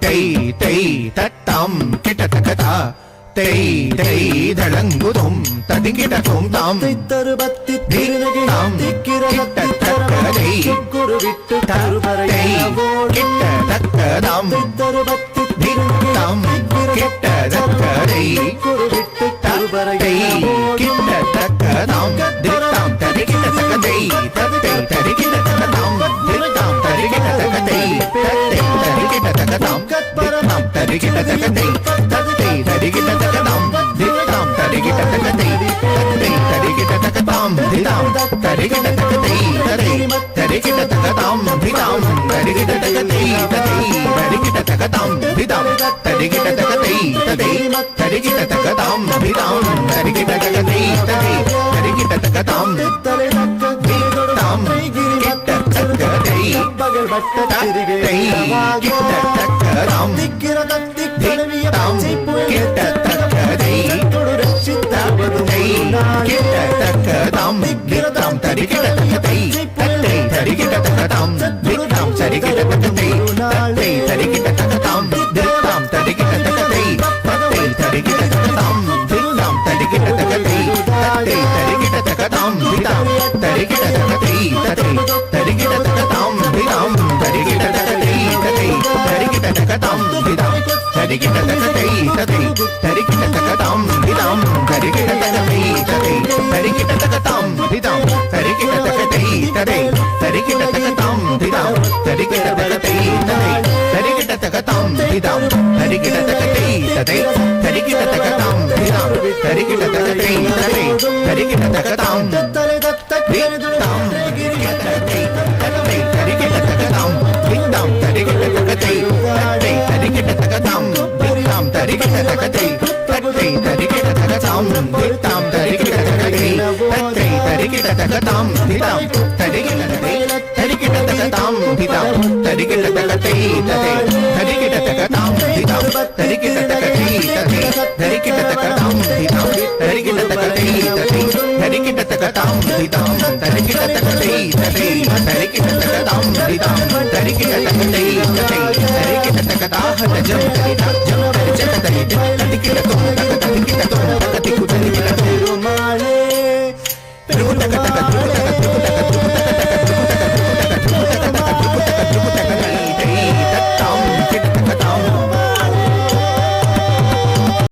தை தை தத்தாம் கிட்ட தகதா தை தை தளங்குதும் ததிங்கிடதும் தாம் தருபத்தி தாம் கிட்ட தக்கதை தை கிட்ட தக்கதாம் தாம் கிட்ட தக்கதை தை கிட்ட தக்கதாம் தாம் தரிகிட்ட தக்கதை தத்தை தரிகிட்ட தக்கதாம் தாம் தரிகிட்ட தக்கதை தத்தை தரிகிட்ட தக்கதாம் தாம் தரிகிட்ட தக்கதை தத்தை தரிகிட்ட தக்கதாம் தாம் தரிகிட்ட தக்கதை தத்தை தரிகிட்ட தக்கதாம் தாம் தரிகிட்ட தக்கதை தத்தை தரிகிட்ட தக்கதாம் தாம் தரிகிட்ட தக்கதை தத்தை தரிகிட்ட தக்கதாம் தாம் தரிகிட்ட தக்கதை தத்தை தரிகிட்ட தக்கதாம் தாம் தரிகிட்ட தக்கதை தத்தை தரிகிட்ட தக்கதாம் தாம் கிட்ட தக்கதை தத்தை கிட்ட தக்கதாம் தாம் கிட்ட தக்கதை தத்தை கிட்ட தக்கதாம் தாம் தரிகிட்ட தக்கதை தத்தை தரிகிட்ட தக்கதாம் தாம் சரிகிட்ட தக்கதை தத்தை தரிகிட்ட தக்கதாம் தாம் தரிகிட்ட தக்கதை தத்தை தரிகிட்ட தக்கதாம் தாம் தரிகிட்ட தக்கதை தத்தை தரிகிட்ட தக்கதாம் தாம் தரிகிட்ட தக்கதை தத்தை தரிகிட்ட தக்கதாம் தாம் தரிகிட்ட தக்கதை தத்தை தரிகிட்ட தக்கதாம் தாம் தரிகிட்ட தக்கதை தத்தை தரிகிட்ட தக்கதாம் தாம் தரிகிட்ட தக்கதை தத்தை தரிகிட்ட தக்கதாம் தாம் தரிகிட்ட தக்கதை தத்தை தரிகிட்ட தக்கதாம் தாம் தரிகிட்ட தக்கதை தத்தை தரிகிட்ட தக்கதாம் தாம் தரிகிட்ட தக்கதை தத்தை தரிகிட்ட தக்கதாம் தாம் தரிகிட்ட தக்கதை தத்தை தரிகிட்ட தக்கதாம் தாம் தரிகிட்ட தக்கதாம் தாம் தரிகிட்ட தக்கதை தத்தை தரிகிட்ட தக்கதாம் தாம் தரிகிட்ட தக்கதை தத்தை தரிகிட்ட தக்கதாம் தாம் தரிகிட்ட தக்கதை தத்தை தரிகிட்ட தக்கதாம் தாம் தரிகிட்ட தக்கதை தரிகிட்ட தக்கதாம் தாம் தரிகிட்ட தக்கதை தத்தை தரிகிட்ட தக்கதாம் தாம் தரிகிட்ட தக்கதை தத்தை தரிகிட்ட தக்கதாம் தாம் தரிகிட்ட தக்கதை தத்தை தரிகிட்ட தக்கதாம் தாம் தரிகிட்ட தக்கதை தத்தை தரிகிட்ட தக்கதாம் தாம் தரிகிட்ட தக்கதை தத்தை தரிகிட்ட தக்கதாக ஜம்